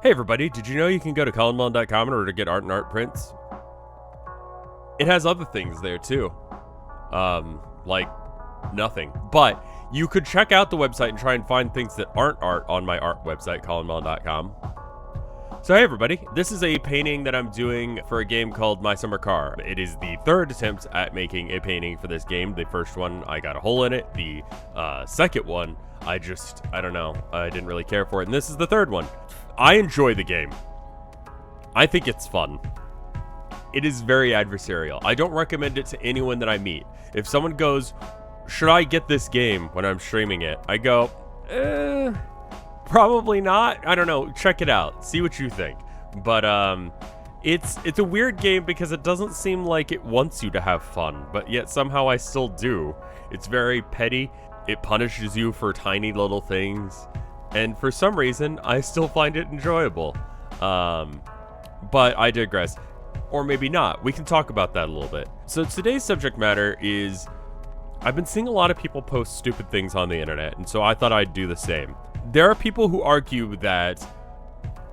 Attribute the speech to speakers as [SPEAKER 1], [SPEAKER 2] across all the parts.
[SPEAKER 1] Hey everybody, did you know you can go to colinmelon.com in order to get art and art prints? It has other things there too. Like nothing. But you could check out the website and try and find things that aren't art on my art website, colinmelon.com. So hey everybody, this is a painting that I'm doing for a game called My Summer Car. It is the third attempt at making a painting for this game. The first one, I got a hole in it. The second one, I don't know. I didn't really care for it. And this is the third one. I enjoy the game. I think it's fun. It is very adversarial. I don't recommend it to anyone that I meet. If someone goes, should I get this game when I'm streaming it? I go, probably not. I don't know. Check it out. See what you think. But it's a weird game because it doesn't seem like it wants you to have fun, but yet somehow I still do. It's very petty. It punishes you for tiny little things. And for some reason, I still find it enjoyable. But I digress. Or maybe not. We can talk about that a little bit. So today's subject matter is, I've been seeing a lot of people post stupid things on the internet, and so I thought I'd do the same. There are people who argue that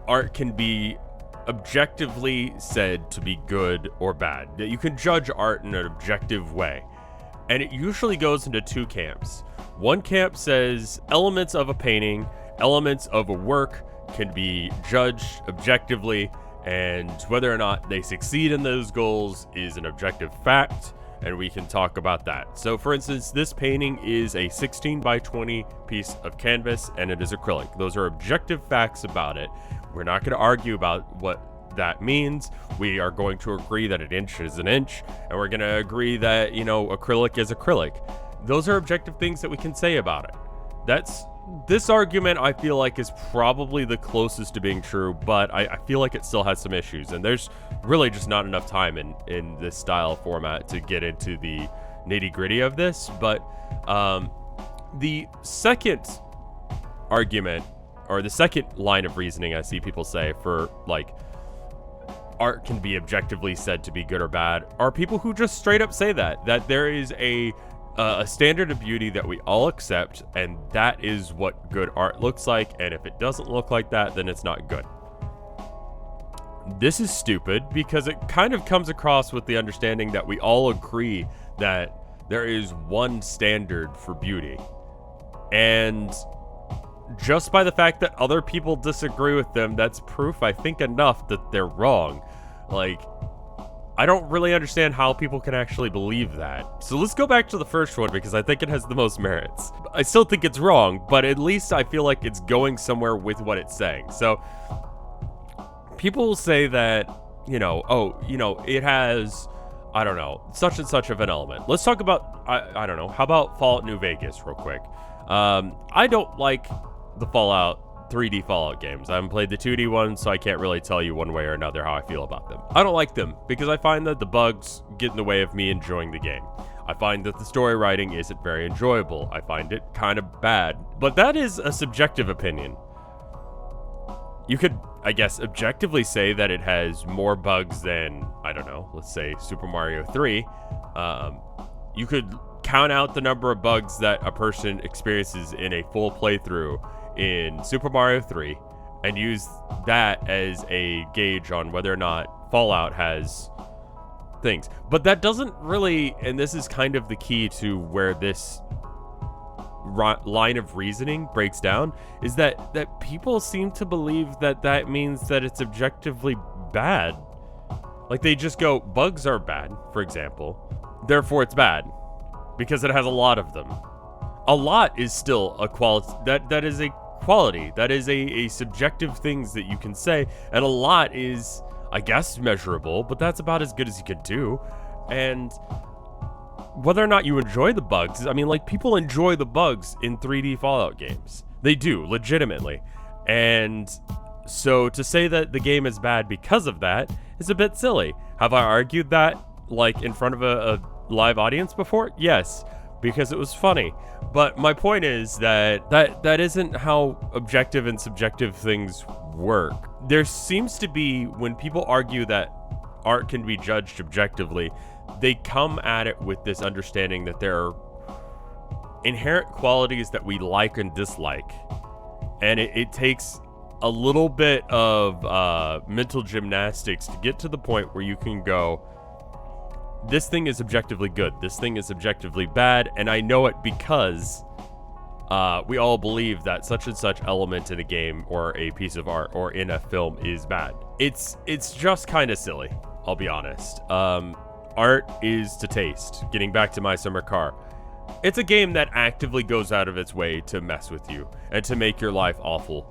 [SPEAKER 1] art can be objectively said to be good or bad. That you can judge art in an objective way. And it usually goes into two camps. One camp says elements of a painting, elements of a work can be judged objectively, and whether or not they succeed in those goals is an objective fact, and we can talk about that. So for instance, this painting is a 16 by 20 piece of canvas, and it is acrylic. Those are objective facts about it. We're not going to argue about what that means. We are going to agree that an inch is an inch, and we're going to agree that, acrylic is acrylic. Those are objective things that we can say about it. This argument, I feel like, is probably the closest to being true, but I feel like it still has some issues, and there's really just not enough time in this style format to get into the nitty-gritty of this. But the second argument, or the second line of reasoning I see people say for, art can be objectively said to be good or bad, are people who just straight up say that there is a standard of beauty that we all accept, and that is what good art looks like, and if it doesn't look like that, then it's not good. This is stupid because it kind of comes across with the understanding that we all agree that there is one standard for beauty, and just by the fact that other people disagree with them, that's proof, I think, enough that they're wrong. I don't really understand how people can actually believe that. So let's go back to the first one because I think it has the most merits. I still think it's wrong, but at least I feel like it's going somewhere with what it's saying. So people will say that, it has, I don't know, such and such of an element. Let's talk about, I don't know, how about Fallout New Vegas real quick? I don't like the Fallout 3D Fallout games. I haven't played the 2D ones, so I can't really tell you one way or another how I feel about them. I don't like them because I find that the bugs get in the way of me enjoying the game. I find that the story writing isn't very enjoyable. I find it kind of bad, but that is a subjective opinion. You could, I guess, objectively say that it has more bugs than, I don't know, let's say Super Mario 3. You could count out the number of bugs that a person experiences in a full playthrough in Super Mario 3 and use that as a gauge on whether or not Fallout has things. But that doesn't really, and this is kind of the key to where this line of reasoning breaks down, is that people seem to believe that means that it's objectively bad. Like they just go, bugs are bad, for example, therefore it's bad because it has a lot of them. A lot is still a quality, that is a quality, that is a subjective things that you can say, and a lot is, I guess, measurable, but that's about as good as you could do. And whether or not you enjoy the bugs, I mean, people enjoy the bugs in 3D Fallout games. They do, legitimately. And so to say that the game is bad because of that is a bit silly. Have I argued that, in front of a live audience before? Yes, because it was funny. But my point is that isn't how objective and subjective things work. There seems to be, when people argue that art can be judged objectively, they come at it with this understanding that there are inherent qualities that we like and dislike. And it takes a little bit of mental gymnastics to get to the point where you can go, this thing is objectively good, this thing is objectively bad, and I know it because we all believe that such and such element in a game or a piece of art or in a film is bad. It's just kind of silly, I'll be honest. Art is to taste. Getting back to My Summer Car. It's a game that actively goes out of its way to mess with you and to make your life awful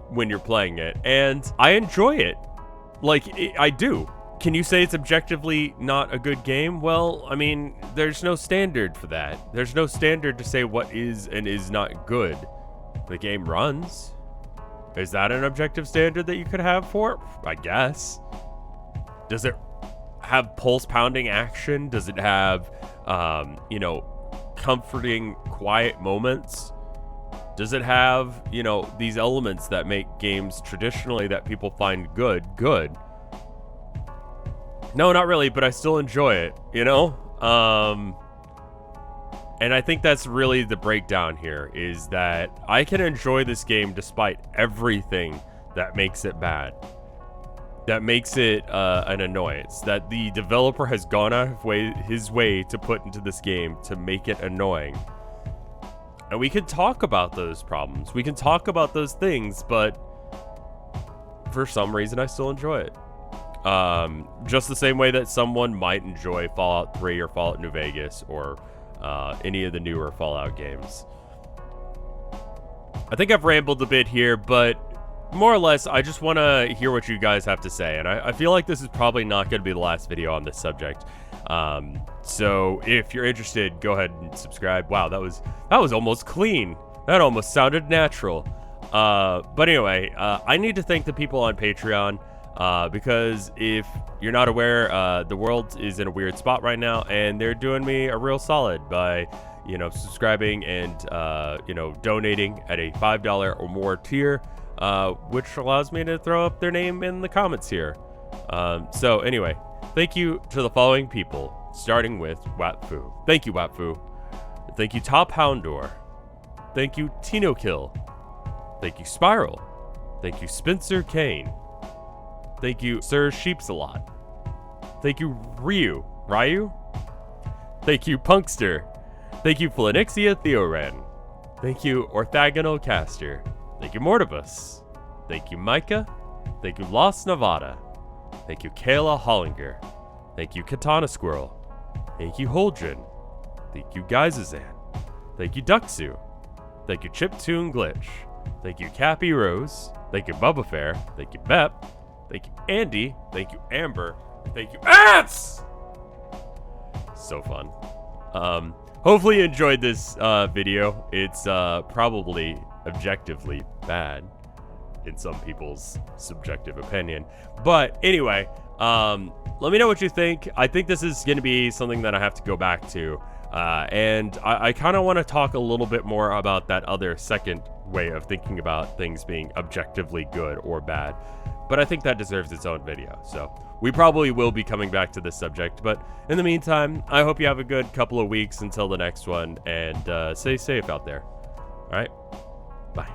[SPEAKER 1] when you're playing it. And I enjoy it. Like, I do. Can you say it's objectively not a good game? Well, I mean, there's no standard for that. There's no standard to say what is and is not good. The game runs. Is that an objective standard that you could have for it? I guess. Does it have pulse-pounding action? Does it have, you know, comforting, quiet moments? Does it have, you know, these elements that make games traditionally that people find good? No, not really, but I still enjoy it, you know? And I think that's really the breakdown here, is that I can enjoy this game despite everything that makes it bad. That makes it an annoyance. That the developer has gone out of his way to put into this game to make it annoying. And we can talk about those problems. We can talk about those things, but for some reason I still enjoy it. Just the same way that someone might enjoy Fallout 3 or Fallout New Vegas or any of the newer Fallout games. I think I've rambled a bit here, but more or less, I just want to hear what you guys have to say, and I feel like this is probably not going to be the last video on this subject. So if you're interested, go ahead and subscribe. Wow, that was almost clean. That almost sounded natural. But anyway, I need to thank the people on Patreon, because if you're not aware, the world is in a weird spot right now, and they're doing me a real solid by, you know, subscribing and, you know, donating at a $5 or more tier. Which allows me to throw up their name in the comments here. So anyway, thank you to the following people, starting with Watfu. Thank you, Watfu. Thank you, Top Houndor. Thank you, Tino Kill. Thank you, Spiral. Thank you, Spencer Kane. Thank you, Sir Sheepsalot. Thank you, Ryu. Thank you, Punkster. Thank you, Phoenixia Theoren. Thank you, Orthogonal Caster. Thank you, Mortibus. Thank you, Micah. Thank you, Lost Nevada. Thank you, Kayla Hollinger. Thank you, Katana Squirrel. Thank you, Holdren. Thank you, Geizazan. Thank you, Duxu. Thank you, Chiptune Glitch. Thank you, Cappy Rose. Thank you, Bubba Fair. Thank you, Bep. Thank you, Andy. Thank you, Amber. Thank you, Ants! So fun. Hopefully you enjoyed this video. It's probably objectively bad in some people's subjective opinion, but anyway, let me know what you think. I think this is going to be something that I have to go back to, and I kind of want to talk a little bit more about that other second way of thinking about things being objectively good or bad, but I think that deserves its own video, so we probably will be coming back to this subject. But in the meantime, I hope you have a good couple of weeks until the next one, and stay safe out there. All right, bye.